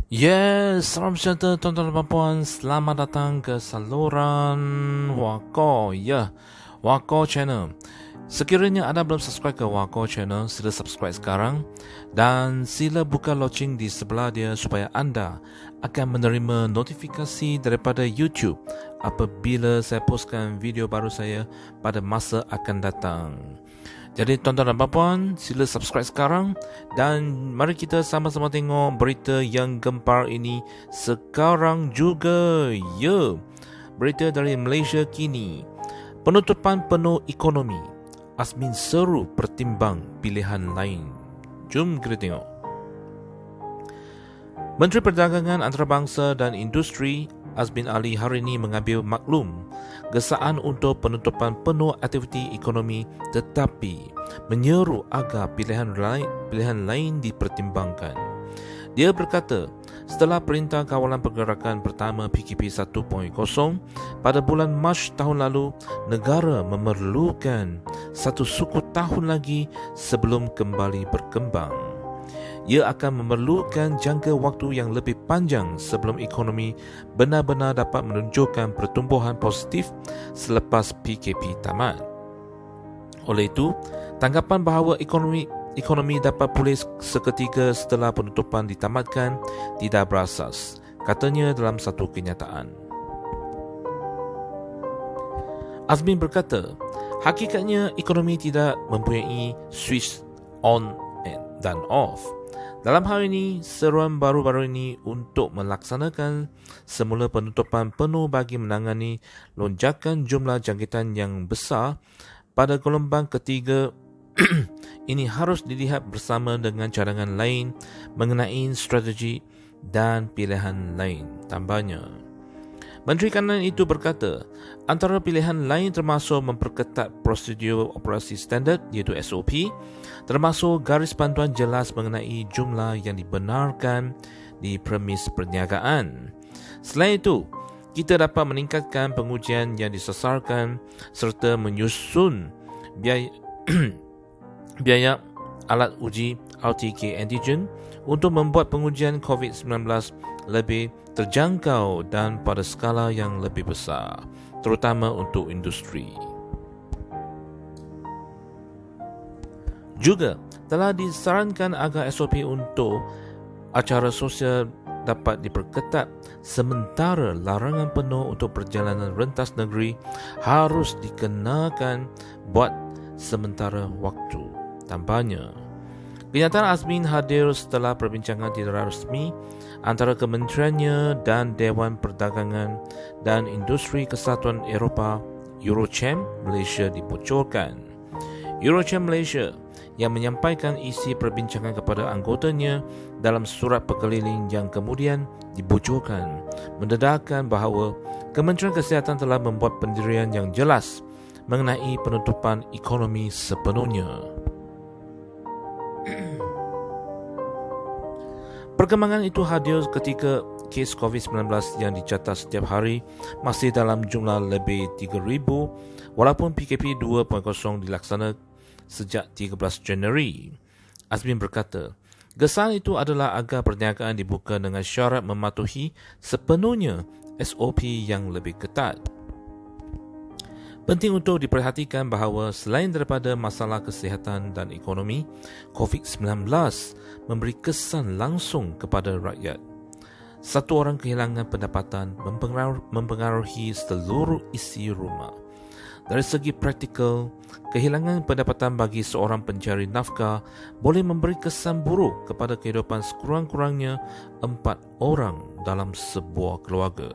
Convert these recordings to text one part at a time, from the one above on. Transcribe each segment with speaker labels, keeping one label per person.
Speaker 1: Yes, salam sejahtera tuan-tuan dan puan. Selamat datang ke saluran Wako. Ya, Wako Channel. Sekiranya anda belum subscribe ke Wako Channel, sila subscribe sekarang dan sila buka loceng di sebelah dia supaya anda akan menerima notifikasi daripada YouTube apabila saya postkan video baru saya pada masa akan datang. Jadi tuan-tuan dan puan, sila subscribe sekarang dan mari kita sama-sama tengok berita yang gempar ini sekarang juga. Ya, berita dari Malaysia kini. Penutupan penuh ekonomi. Azmin seru pertimbang pilihan lain. Jom kita tengok. Menteri Perdagangan Antarabangsa dan Industri Azmin Ali hari ini mengambil maklum gesaan untuk penutupan penuh aktiviti ekonomi tetapi menyeru agar pilihan lain dipertimbangkan. Dia berkata, setelah Perintah Kawalan Pergerakan Pertama PKP 1.0 pada bulan Mac tahun lalu, negara memerlukan satu suku tahun lagi sebelum kembali berkembang. Ia akan memerlukan jangka waktu yang lebih panjang sebelum ekonomi benar-benar dapat menunjukkan pertumbuhan positif selepas PKP tamat. Oleh itu, tanggapan bahawa ekonomi dapat pulih seketika setelah penutupan ditamatkan tidak berasas, katanya dalam satu kenyataan. Azmin berkata, hakikatnya ekonomi tidak mempunyai switch on dan off. Dalam hal ini, seruan baru-baru ini untuk melaksanakan semula penutupan penuh bagi menangani lonjakan jumlah jangkitan yang besar pada gelombang ketiga ini harus dilihat bersama dengan cadangan lain mengenai strategi dan pilihan lain, tambahnya. Menteri Kanan itu berkata, antara pilihan lain termasuk memperketat prosedur operasi standard iaitu SOP, termasuk garis panduan jelas mengenai jumlah yang dibenarkan di premis perniagaan. Selain itu, kita dapat meningkatkan pengujian yang disasarkan serta menyusun biaya alat uji RT-PCR antigen untuk membuat pengujian COVID-19 lebih terjangkau dan pada skala yang lebih besar, terutama untuk industri. Juga telah disarankan agar SOP untuk acara sosial dapat diperketat sementara larangan penuh untuk perjalanan rentas negeri harus dikenakan buat sementara waktu, tambahnya. Kenyataan Azmin hadir setelah perbincangan tidak rasmi antara kementeriannya dan Dewan Perdagangan dan Industri Kesatuan Eropah Eurochem Malaysia dibocorkan. Eurochem Malaysia yang menyampaikan isi perbincangan kepada anggotanya dalam surat berkeliling yang kemudian dibocorkan mendedahkan bahawa Kementerian Kesihatan telah membuat pendirian yang jelas mengenai penutupan ekonomi sepenuhnya. Perkembangan itu hadir ketika kes COVID-19 yang dicatat setiap hari masih dalam jumlah lebih 3,000 walaupun PKP 2.0 dilaksanakan sejak 13 Januari. Azmin berkata, gesaan itu adalah agar perniagaan dibuka dengan syarat mematuhi sepenuhnya SOP yang lebih ketat. Penting untuk diperhatikan bahawa selain daripada masalah kesihatan dan ekonomi, COVID-19 memberi kesan langsung kepada rakyat. Satu orang kehilangan pendapatan mempengaruhi seluruh isi rumah. Dari segi praktikal, kehilangan pendapatan bagi seorang pencari nafkah boleh memberi kesan buruk kepada kehidupan sekurang-kurangnya 4 orang dalam sebuah keluarga,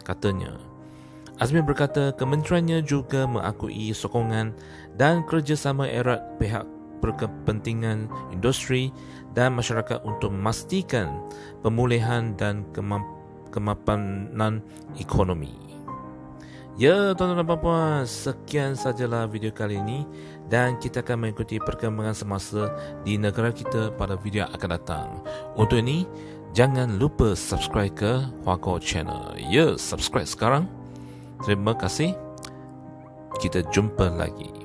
Speaker 1: katanya. Azmin berkata kementeriannya juga mengakui sokongan dan kerjasama erat pihak berkepentingan industri dan masyarakat untuk memastikan pemulihan dan kemapanan ekonomi. Ya, tuan-tuan dan puan, sekian sajalah video kali ini dan kita akan mengikuti perkembangan semasa di negara kita pada video yang akan datang. Untuk ini, jangan lupa subscribe ke Wako Channel. Ya, subscribe sekarang. Terima kasih. Kita jumpa lagi.